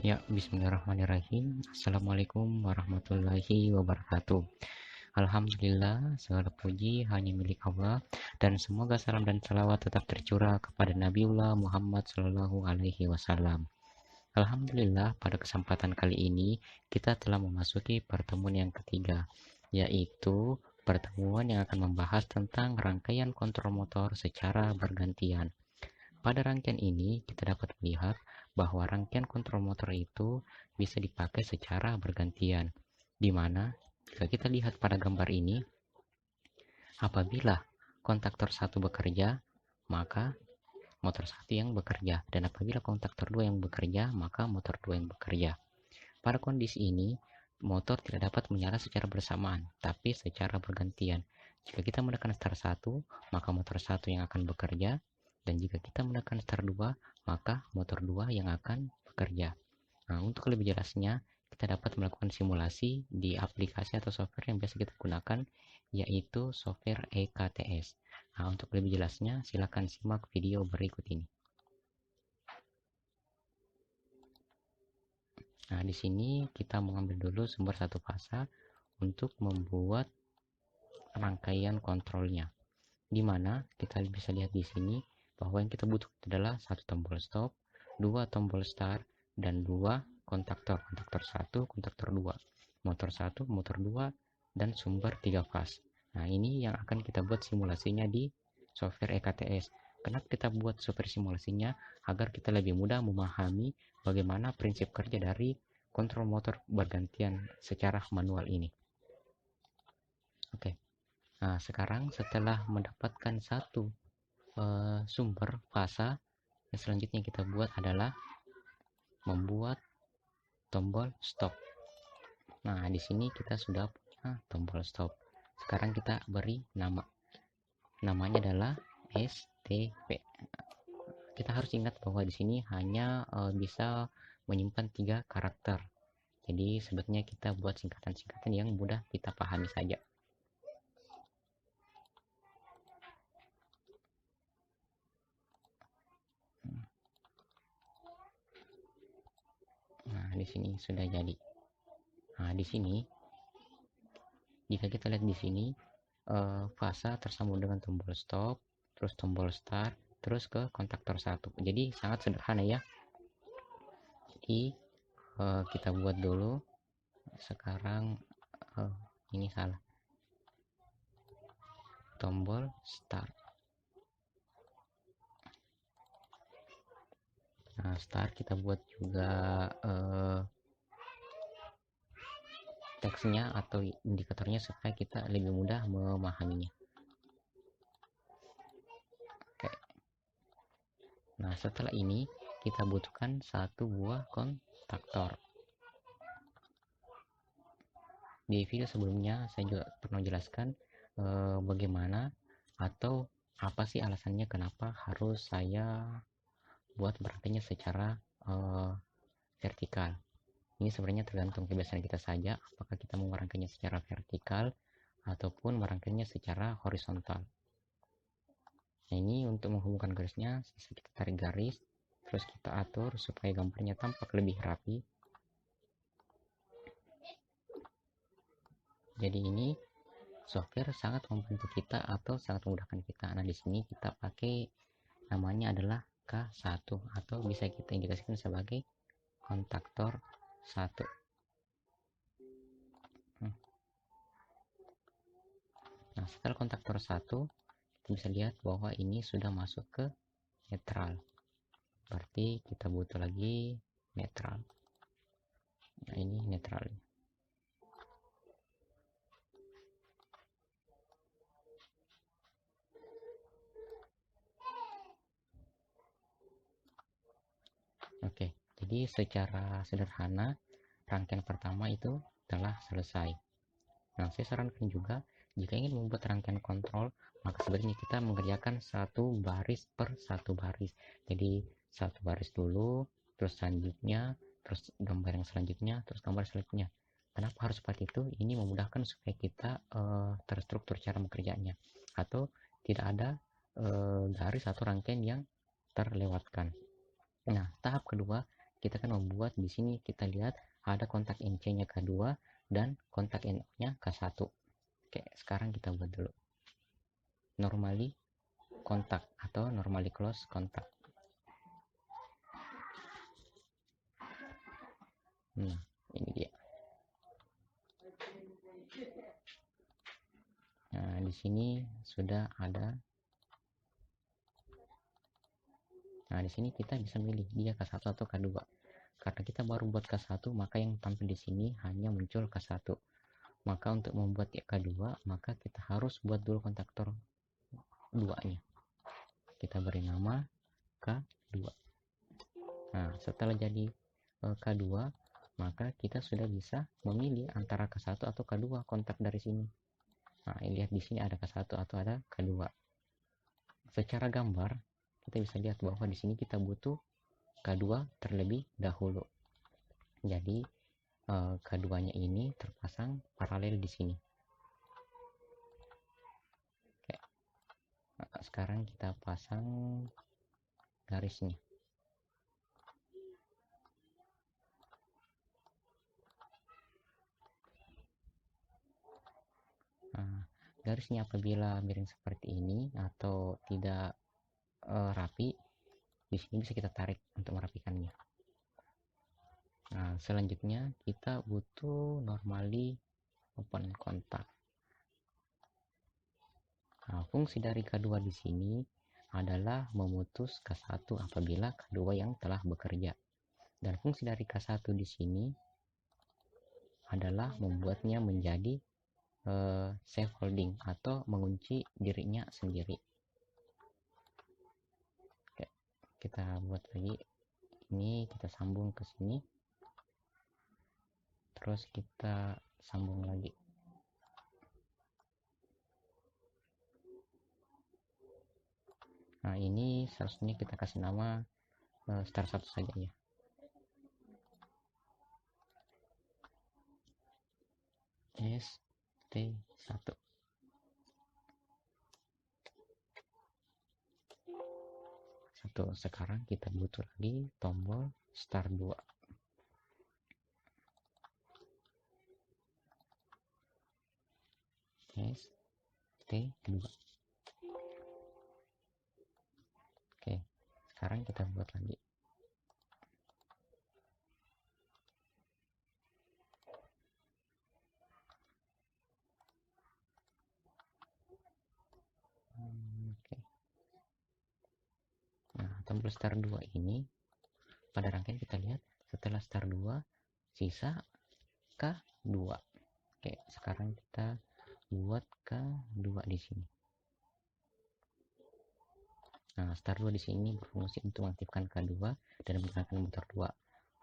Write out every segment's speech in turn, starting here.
Ya, bismillahirrahmanirrahim. Assalamualaikum warahmatullahi wabarakatuh. Alhamdulillah, segala puji hanya milik Allah, dan semoga salam dan salawat tetap tercurah kepada Nabiullah Muhammad Shallallahu Alaihi Wasallam. Alhamdulillah, pada kesempatan kali ini kita telah memasuki pertemuan yang ketiga, yaitu pertemuan yang akan membahas tentang rangkaian kontrol motor secara bergantian. Pada rangkaian ini, kita dapat melihat bahwa rangkaian kontrol motor itu bisa dipakai secara bergantian, di mana jika kita lihat pada gambar ini, apabila kontaktor 1 bekerja, maka motor 1 yang bekerja, dan apabila kontaktor 2 yang bekerja, maka motor 2 yang bekerja. Pada kondisi ini, motor tidak dapat menyala secara bersamaan, tapi secara bergantian. Jika kita menekan start 1, maka motor 1 yang akan bekerja, dan jika kita menekan start 2, maka motor 2 yang akan bekerja. Nah, untuk lebih jelasnya, kita dapat melakukan simulasi di aplikasi atau software yang biasa kita gunakan, yaitu software EKTS. Nah, untuk lebih jelasnya, silakan simak video berikut ini. Nah, di sini kita mengambil dulu sumber satu fasa untuk membuat rangkaian kontrolnya, di mana kita bisa lihat di sini bahwa yang kita butuh adalah satu tombol stop, dua tombol start, dan dua kontaktor 1, kontaktor 2, motor 1, motor 2, dan sumber 3 fase. Nah, ini yang akan kita buat simulasinya di software EKTS. Kenapa kita buat software simulasinya? Agar kita lebih mudah memahami bagaimana prinsip kerja dari kontrol motor bergantian secara manual ini. Oke. Nah, sekarang setelah mendapatkan satu sumber fasa, yang selanjutnya kita buat adalah membuat tombol stop. Nah, di sini kita sudah punya tombol stop. Sekarang kita beri nama. Namanya adalah STP. Kita harus ingat bahwa di sini hanya bisa menyimpan 3 karakter. Jadi sebetulnya kita buat singkatan-singkatan yang mudah kita pahami saja. Nah, di sini sudah jadi. Nah, di sini jika kita lihat di sini fasa tersambung dengan tombol stop, terus tombol start, terus ke kontaktor 1. Jadi sangat sederhana ya. Jadi kita buat dulu. Sekarang ini salah. Tombol start. Nah, start kita buat juga teksnya atau indikatornya supaya kita lebih mudah memahaminya. Oke. Nah, setelah ini kita butuhkan satu buah kontaktor. Di video sebelumnya saya juga pernah jelaskan bagaimana atau apa sih alasannya kenapa harus saya buat berangkainya secara vertikal. Ini sebenarnya tergantung kebiasaan kita saja, apakah kita mau merangkainya secara vertikal ataupun merangkainya secara horizontal. Nah, ini untuk menghubungkan garisnya, kita tarik garis, terus kita atur supaya gambarnya tampak lebih rapi. Jadi ini software sangat membantu kita atau sangat memudahkan kita. Nah, di sini kita pakai namanya adalah K1 atau bisa kita indikasikan sebagai kontaktor 1. Nah, setelah kontaktor 1, kita bisa lihat bahwa ini sudah masuk ke netral. Berarti kita butuh lagi netral. Nah, ini netral. Oke, jadi secara sederhana rangkaian pertama itu telah selesai. Nah, saya sarankan juga jika ingin membuat rangkaian kontrol, maka sebaiknya kita mengerjakan satu baris per satu baris. Jadi satu baris dulu, terus selanjutnya, terus gambar yang selanjutnya, terus gambar selanjutnya. Kenapa harus seperti itu? Ini memudahkan supaya kita terstruktur cara bekerjanya, atau tidak ada garis atau rangkaian yang terlewatkan. Nah, tahap kedua kita kan membuat di sini, kita lihat ada kontak NC-nya K2 dan kontak NO-nya K1. Oke, sekarang kita buat dulu normally kontak atau normally close kontak. Nah, ini dia. Nah, di sini sudah ada. Nah, di sini kita bisa milih dia K1 atau K2. Karena kita baru buat K1, maka yang tampil di sini hanya muncul K1. Maka untuk membuat K2, maka kita harus buat dulu kontaktor 2-nya. Kita beri nama K2. Nah, setelah jadi K2, maka kita sudah bisa memilih antara K1 atau K2 kontak dari sini. Nah, lihat di sini ada K1 atau ada K2. Secara gambar kita bisa lihat bahwa di sini kita butuh K2 terlebih dahulu. Jadi K2-nya ini terpasang paralel di sini. Oke. Nah, sekarang kita pasang garisnya. Nah, garisnya apabila miring seperti ini atau tidak rapi, di sini bisa kita tarik untuk merapikannya. Nah, selanjutnya kita butuh normally open kontak. Nah, fungsi dari K2 di sini adalah memutus K1 apabila K2 yang telah bekerja. Dan fungsi dari K1 di sini adalah membuatnya menjadi safe holding atau mengunci dirinya sendiri. Oke, kita buat lagi. Ini kita sambung ke sini. Terus kita sambung lagi. Nah, ini seharusnya kita kasih nama star 1 saja ya. ST1. Sekarang kita butuh lagi tombol star 2. ST2. Oke, sekarang kita buat lagi. Oke. Nah, tombol star 2 ini pada rangkaian kita lihat setelah star 2 sisa K2. Oke, sekarang kita buat K2 di sini. Nah, star 2 di sini berfungsi untuk mengaktifkan K2 dan menjalankan motor 2.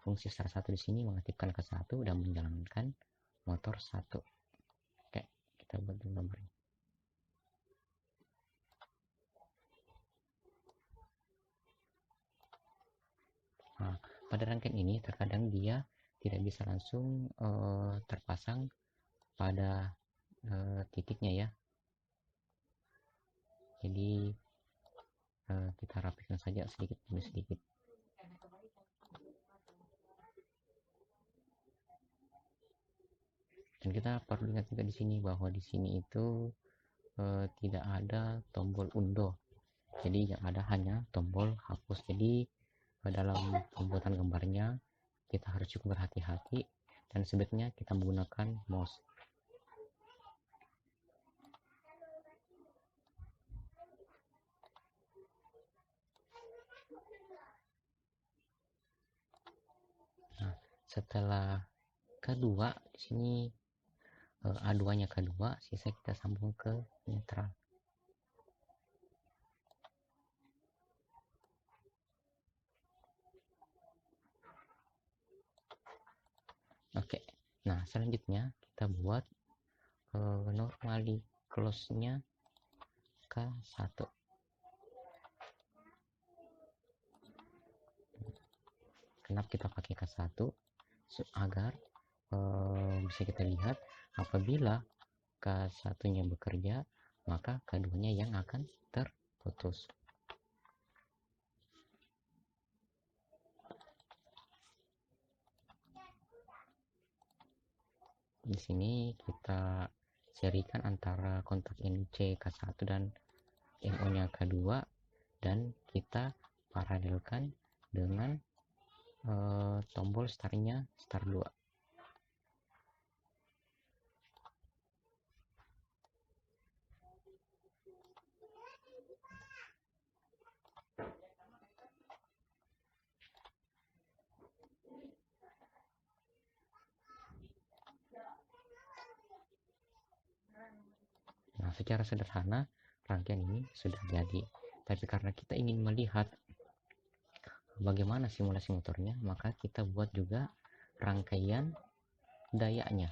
Fungsi star 1 di sini mengaktifkan K1 dan menjalankan motor 1. Oke, kita buat dulu gambarnya. Nah, pada rangkaian ini terkadang dia tidak bisa langsung terpasang pada titiknya ya. Jadi kita rapikan saja sedikit demi sedikit. Dan kita perlu ingat juga di sini bahwa di sini itu tidak ada tombol undo. Jadi yang ada hanya tombol hapus. Jadi dalam pembuatan gambarnya kita harus cukup berhati-hati dan sebaiknya kita menggunakan mouse. Nah, setelah K2 di sini A2-nya K2, sisa kita sambung ke netral. Oke. Nah, selanjutnya kita buat normally close-nya K1. Kenapa kita pakai K1? Agar bisa kita lihat apabila K1-nya bekerja, maka K2-nya yang akan terputus. Di sini kita serikan antara kontak NC K1 dan NO nya K2, dan kita paralelkan dengan tombol startnya start 2. Nah, secara sederhana rangkaian ini sudah jadi. Tapi karena kita ingin melihat bagaimana simulasi motornya, maka kita buat juga rangkaian dayanya.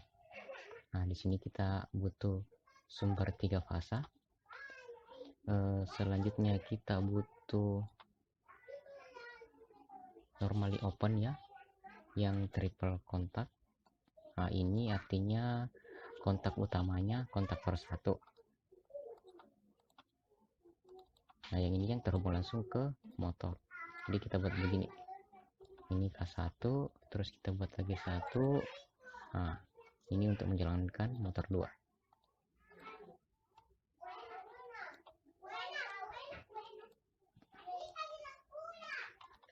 Nah, di sini kita butuh sumber 3 fasa. Selanjutnya kita butuh normally open ya, yang triple kontak. Nah, ini artinya kontak utamanya kontak per 1. Nah, yang ini yang terhubung langsung ke motor. Jadi kita buat begini. Ini K1, terus kita buat lagi 1. Nah, ini untuk menjalankan motor 2.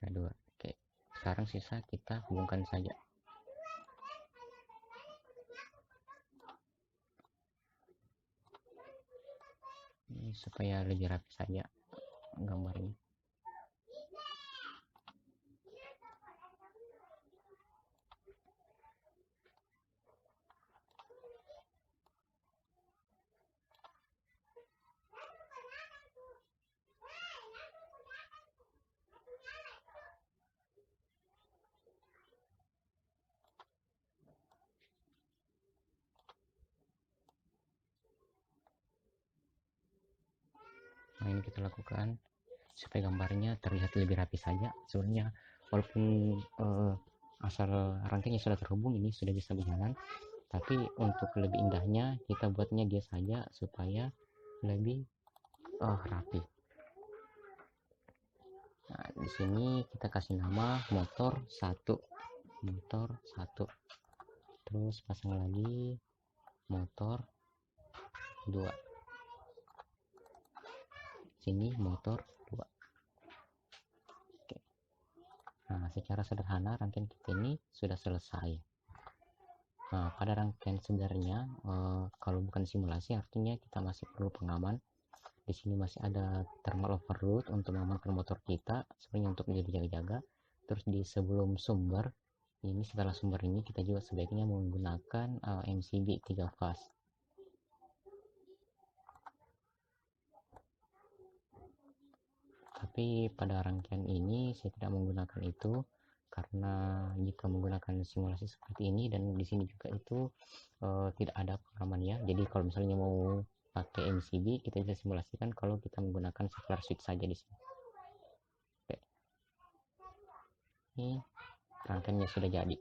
K2. Oke. Sekarang sisa kita hubungkan saja. Ini supaya lebih rapi saja gambarnya. Nah, ini kita lakukan supaya gambarnya terlihat lebih rapi saja. Sebenarnya walaupun asal rangkaiannya sudah terhubung, ini sudah bisa berjalan, tapi untuk lebih indahnya kita buatnya dia saja supaya lebih rapi. Nah, di sini kita kasih nama motor 1. Motor 1. Terus pasang lagi motor 2. Sini motor 2. Oke. Nah, secara sederhana rangkaian kita ini sudah selesai. Nah, pada rangkaian sebenarnya kalau bukan simulasi artinya kita masih perlu pengaman. Di sini masih ada thermal overload untuk mengamankan motor kita, sebenarnya untuk menjadi jaga-jaga. Terus di sebelum sumber ini, setelah sumber ini kita juga sebaiknya menggunakan MCB 3 fase. Tapi pada rangkaian ini saya tidak menggunakan itu, karena jika menggunakan simulasi seperti ini dan di sini juga itu tidak ada pengaman ya. Jadi kalau misalnya mau pakai MCB, kita bisa simulasikan kalau kita menggunakan saklar switch saja di sini. Oke. Ini rangkaiannya sudah jadi.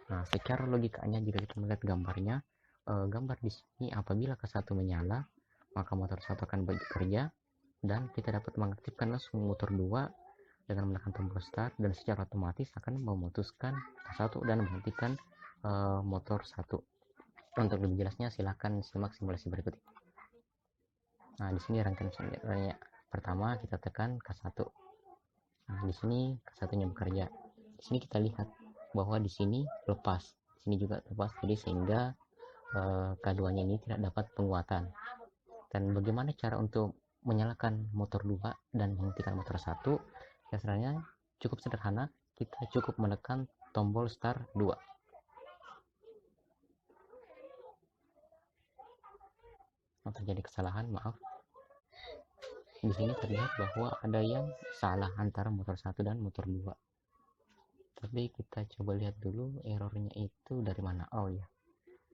Nah, secara logikanya jika kita melihat gambarnya, gambar di sini apabila K1 menyala, maka motor 1 akan bekerja dan kita dapat mengaktifkan langsung motor 2 dengan menekan tombol start, dan secara otomatis akan memutuskan K1 dan menghentikan motor 1. Untuk lebih jelasnya silahkan simak simulasi berikut ini. Nah, di sini rangkaian sebenarnya pertama kita tekan K1. Nah, di sini K1-nya bekerja. Di sini kita lihat bahwa di sini lepas, di sini juga lepas, jadi sehingga K2-nya ini tidak dapat penguatan. Dan bagaimana cara untuk menyalakan motor 2 dan menghentikan motor 1? Ya, sebenarnya cukup sederhana, kita cukup menekan tombol start 2. Terjadi kesalahan, maaf. Di sini terlihat bahwa ada yang salah antara motor 1 dan motor 2. Tapi kita coba lihat dulu errornya itu dari mana. Oh ya,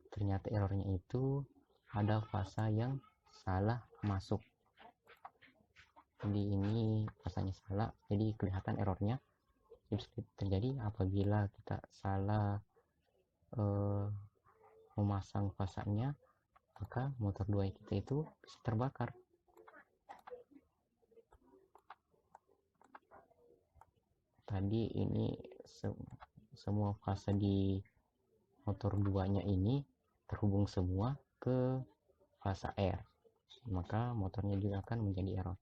ternyata errornya itu ada fasa yang salah masuk. Jadi ini fasanya salah, jadi kelihatan errornya. Bisa terjadi apabila kita salah memasang fasanya, maka motor 2 kita itu bisa terbakar. Tadi ini semua fase di motor 2 nya ini terhubung semua ke fase air, maka motornya juga akan menjadi error.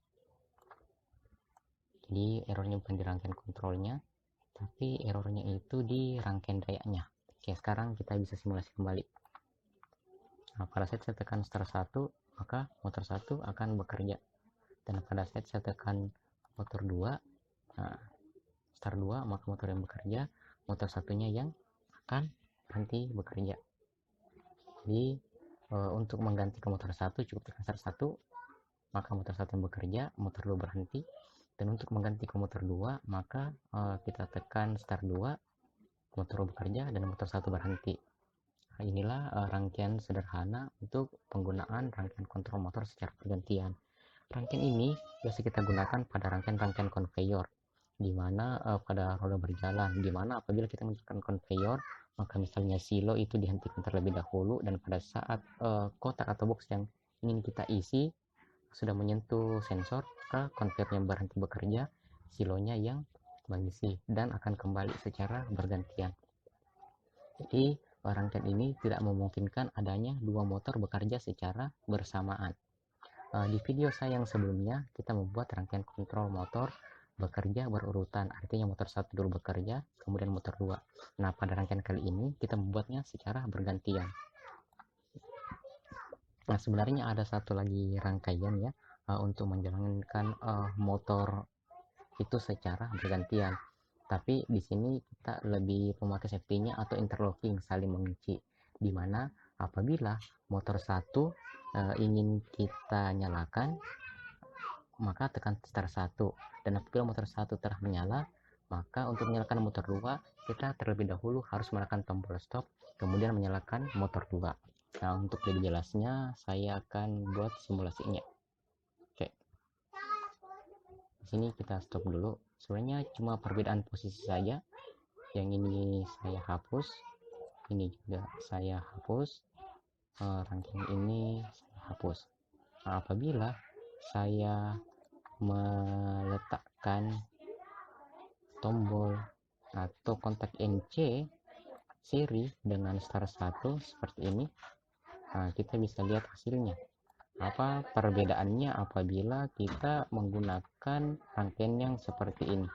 Jadi errornya bukan di rangkaian kontrolnya, tapi errornya itu di rangkaian dayanya. Oke, sekarang kita bisa simulasi kembali. Nah, pada saat saya tekan start 1, maka motor 1 akan bekerja. Dan pada saat saya tekan motor 2, nah, start 2, maka motor yang bekerja, motor satunya yang akan berhenti bekerja. Jadi untuk mengganti ke motor 1 cukup tekan start 1, maka motor 1 yang bekerja, motor 2 berhenti. Dan untuk mengganti ke motor 2, maka kita tekan start 2, motor bekerja dan motor 1 berhenti. Nah, inilah rangkaian sederhana untuk penggunaan rangkaian kontrol motor secara bergantian. Rangkaian ini biasa kita gunakan pada rangkaian-rangkaian konveyor, di mana pada roda berjalan, di mana apabila kita menggunakan konveyor, maka misalnya silo itu dihentikan terlebih dahulu, dan pada saat kotak atau box yang ingin kita isi sudah menyentuh sensor, maka konveyornya berhenti bekerja, silonya yang mengisi dan akan kembali secara bergantian. Jadi rangkaian ini tidak memungkinkan adanya dua motor bekerja secara bersamaan. Di video saya yang sebelumnya kita membuat rangkaian kontrol motor bekerja berurutan, artinya motor 1 dulu bekerja, kemudian motor 2. Nah, pada rangkaian kali ini kita membuatnya secara bergantian. Nah, sebenarnya ada satu lagi rangkaian ya untuk menjalankan motor itu secara bergantian. Tapi di sini kita lebih memakai safety-nya atau interlocking, saling mengunci, di mana apabila motor 1 ingin kita nyalakan, maka tekan start 1, dan apabila motor 1 telah menyala, maka untuk menyalakan motor 2 kita terlebih dahulu harus menekan tombol stop, kemudian menyalakan motor 2. Nah, untuk lebih jelasnya saya akan buat simulasinya. Oke, di sini kita stop dulu. Sebenarnya cuma perbedaan posisi saja, yang ini saya hapus, ini juga saya hapus, rangkaian ini saya hapus. Nah, apabila saya meletakkan tombol atau kontak NC seri dengan start 1 seperti ini, nah, kita bisa lihat hasilnya. Apa perbedaannya apabila kita menggunakan rangkaian yang seperti ini?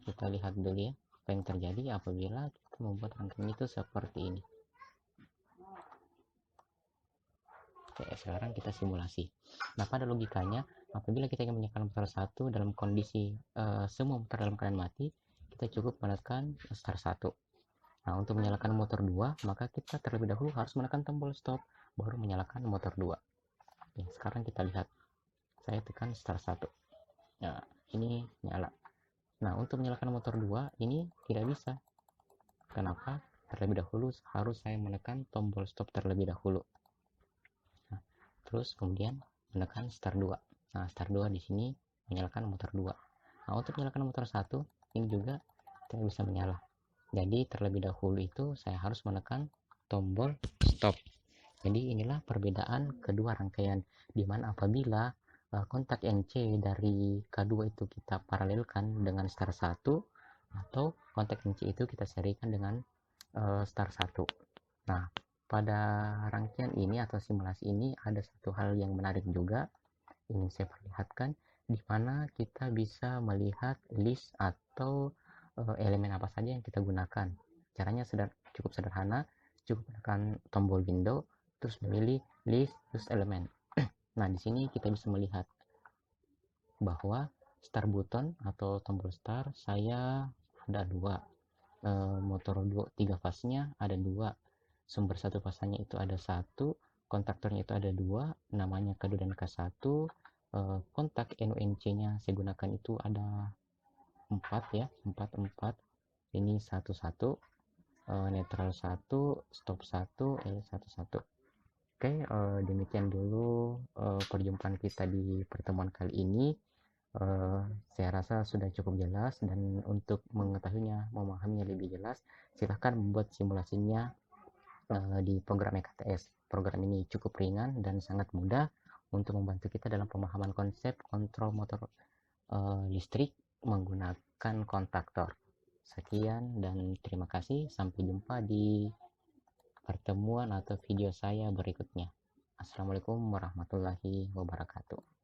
Kita lihat dulu ya apa yang terjadi apabila kita membuat rangkaian itu seperti ini. Oke, sekarang kita simulasi. Nah, pada logikanya apabila kita ingin menyalakan motor 1 dalam kondisi semua motor dalam keadaan mati, kita cukup menekan start 1. Nah, untuk menyalakan motor 2, maka kita terlebih dahulu harus menekan tombol stop, baru menyalakan motor 2. Ya, sekarang kita lihat. Saya tekan start 1. Nah, ini nyala. Nah, untuk menyalakan motor 2, ini tidak bisa. Kenapa? Terlebih dahulu harus saya menekan tombol stop terlebih dahulu. Nah, terus kemudian menekan start 2. Nah, start 2 di sini menyalakan motor 2. Nah, untuk menyalakan motor 1, ini juga tidak bisa menyala. Jadi terlebih dahulu itu saya harus menekan tombol stop. Jadi inilah perbedaan kedua rangkaian, di mana apabila kontak NC dari K2 itu kita paralelkan dengan start 1, atau kontak NC itu kita serikan dengan start 1. Nah, pada rangkaian ini atau simulasi ini ada satu hal yang menarik juga ingin saya perlihatkan, di mana kita bisa melihat list atau elemen apa saja yang kita gunakan. Caranya cukup sederhana, cukup menekan tombol window, terus memilih list, terus elemen. Nah, di sini kita bisa melihat bahwa start button atau tombol start saya ada 2, motor 3 fasnya ada 2, sumber 1 fasanya itu ada 1, kontaktornya itu ada 2, namanya K2 dan K1, kontak NONC-nya saya gunakan itu ada 4 ya, 4, ini 1, netral 1, stop 1, L11. Oke, demikian dulu perjumpaan kita di pertemuan kali ini. Saya rasa sudah cukup jelas, dan untuk mengetahuinya, memahaminya lebih jelas, silahkan membuat simulasinya di program EKTS. Program ini cukup ringan dan sangat mudah untuk membantu kita dalam pemahaman konsep kontrol motor listrik menggunakan kontaktor. Sekian dan terima kasih. Sampai jumpa di pertemuan atau video saya berikutnya. Assalamualaikum warahmatullahi wabarakatuh.